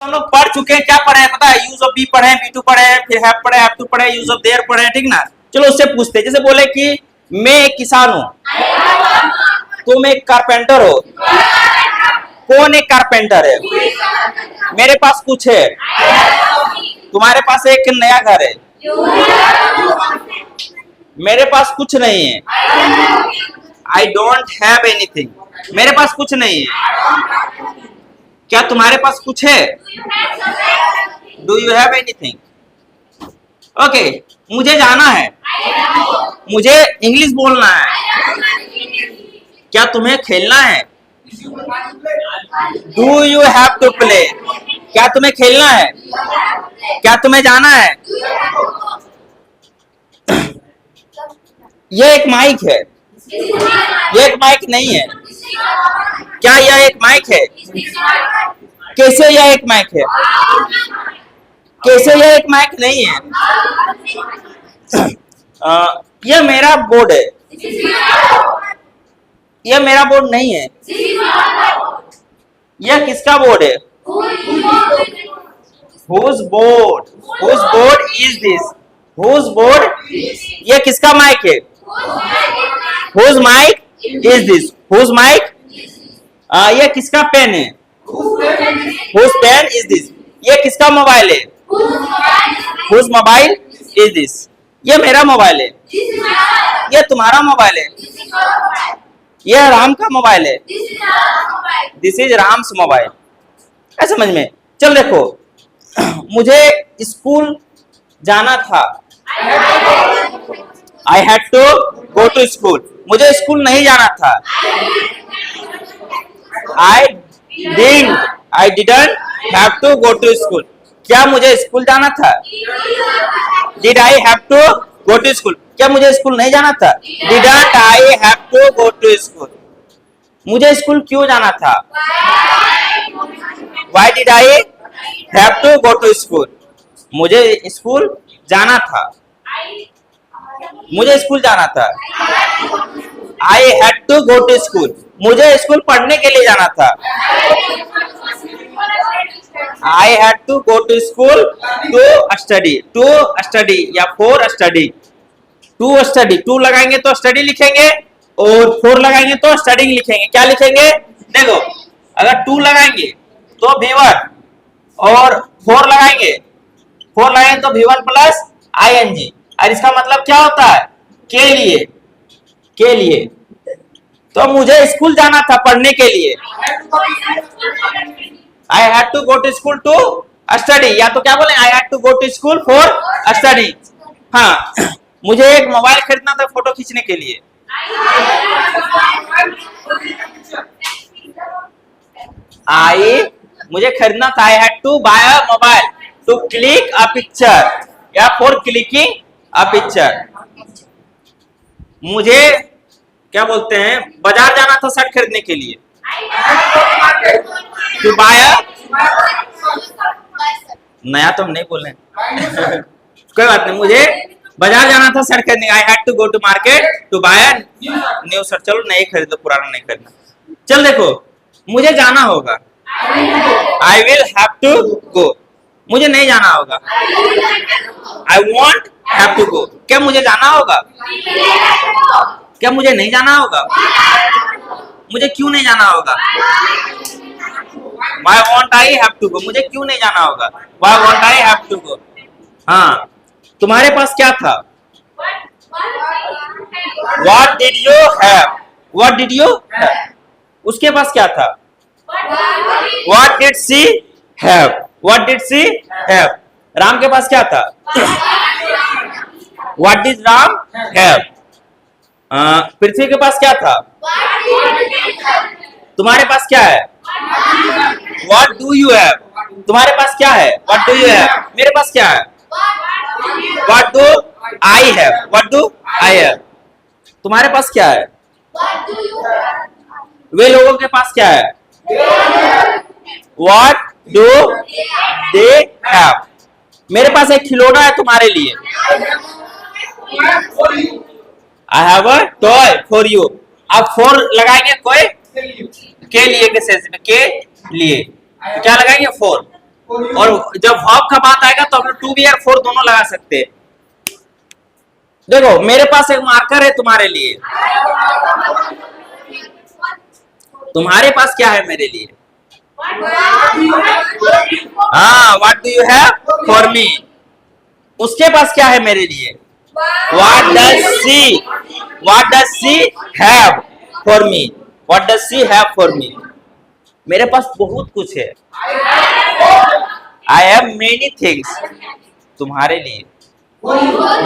हम लोग पढ़ चुके हैं, क्या पढ़े हैं पता है? यूज ऑफ बी पढ़े, बी टू पढ़े, फिर हैव पढ़े, हैव टू पढ़े, यूज ऑफ देयर पढ़े, ठीक ना। चलो उससे पूछते हैं, जैसे बोले कि मैं एक किसान हूं, तुम एक कारपेंटर हो। कौन एक कारपेंटर है? मेरे पास कुछ है, तुम्हारे पास एक नया घर है, मेरे पास कुछ नहीं है। आई डोंट हैव एनीथिंग, मेरे पास कुछ नहीं है। क्या तुम्हारे पास कुछ है? Do you have anything? Okay, मुझे जाना है, मुझे इंग्लिश बोलना है। क्या तुम्हें खेलना है? Do you have to play? क्या तुम्हें खेलना है? क्या तुम्हें जाना है? यह एक माइक है, यह एक माइक नहीं है। क्या यह एक माइक है? कैसे यह एक माइक है? कैसे यह एक माइक नहीं है? यह मेरा बोर्ड है, यह मेरा बोर्ड नहीं है। यह किसका बोर्ड है? Whose board? Whose board is this? Whose board? यह किसका माइक है? Whose mic is this? Whose mic? यह किसका पेन है? Whose pen is this? यह किसका मोबाइल है? Whose mobile is this? यह मेरा मोबाइल है, यह तुम्हारा मोबाइल है, यह राम का मोबाइल है। This is Ram's mobile. ऐसा समझ में? चल देखो, मुझे स्कूल जाना था। I had to go to school. मुझे स्कूल नहीं जाना था। I didn't have to go to school. क्या मुझे स्कूल जाना था? Did I have to go to school? क्या मुझे स्कूल नहीं जाना था? Didn't I have to go to school? मुझे स्कूल क्यों जाना था? Why did I have to go to school? मुझे स्कूल जाना था, मुझे स्कूल जाना था। I had to go to school. मुझे स्कूल पढ़ने के लिए जाना था। I had to go to school to study. To study या for study. To study. To लगाएंगे तो study लिखेंगे और for लगाएंगे तो studying लिखेंगे। क्या लिखेंगे? देखो, अगर to लगाएंगे तो V1 और 4 लगाएंगे तो V1 प्लस ING। और इसका मतलब क्या होता है? के लिए, के लिए। तो मुझे स्कूल जाना था पढ़ने के लिए। I had to go to school to study, या तो क्या बोले? I had to go to school for study। हाँ, मुझे एक मोबाइल खरीदना था फोटो खींचने के लिए। मुझे खरीदना था। I had to buy a mobile to click a picture या for clicking a picture। मुझे क्या बोलते हैं? बाजार जाना था शर्ट खरीदने के लिए। To buy a नया तो हम नहीं बोल रहे कोई बात नहीं। मुझे बाजार जाना था शर्ट खरीदने। I had to go to market to buy a new shirt। चलो नहीं खरीदो, पुराना नहीं खरीदना। चल देखो, मुझे जाना होगा। I will have to go। मुझे नहीं जाना होगा। I won't have to go। क्या मुझे जाना होगा? क्या मुझे नहीं जाना होगा? मुझे क्यों नहीं जाना होगा? Why won't I have to go? मुझे क्यों नहीं जाना होगा? Why won't I have to go? हाँ, तुम्हारे पास क्या था? What did you have? What did you have? उसके पास क्या था? What did she have? What did she have? Ram के पास क्या था? What did Ram have? पृथ्वी के पास क्या था? तुम्हारे पास क्या है? What do you have? तुम्हारे पास क्या है? What do you have? मेरे पास क्या है? What do I have? What do I have? तुम्हारे पास क्या है? वे लोगों के पास क्या है? What do they have? मेरे पास एक खिलौना है तुम्हारे लिए। I have a toy for you। आप for लगाएंगे कोई के लिए के सेंस में, के लिए तो क्या लगाएंगे? for। और जब वर्ब का बात आएगा तो हम टू बी और फॉर दोनों लगा सकते हैं। देखो मेरे पास एक मार्कर है तुम्हारे लिए, तुम्हारे पास क्या है मेरे लिए? हाँ, what do you have for me. उसके पास क्या है मेरे लिए? What does she have for me. What does she have for me. मेरे पास बहुत कुछ है। I have many things. तुम्हारे लिए,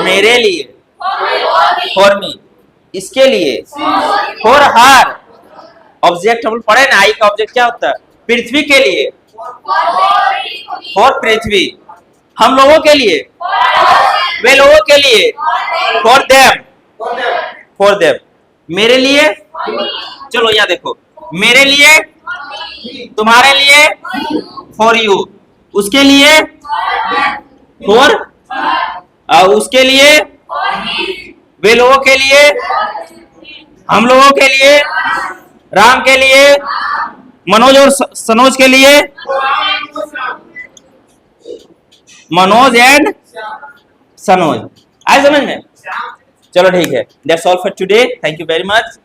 मेरे लिए, फॉर मी, इसके लिए, फॉर हर। ऑब्जेक्ट हम पढ़े ना, आई का ऑब्जेक्ट क्या होता है? पृथ्वी के लिए, फॉर पृथ्वी। हम लोगों के लिए, वे लोगों के लिए, फॉर देम, फॉर देम। मेरे लिए, चलो यहाँ देखो, मेरे लिए, तुम्हारे लिए, फॉर यू। उसके लिए, फॉर, उसके लिए, वे लोगों के लिए, हम लोगों के लिए, राम के लिए, मनोज और सनोज के लिए, मनोज एंड सनोज। आए समझ में? चलो ठीक है, that's all for today. Thank you very much.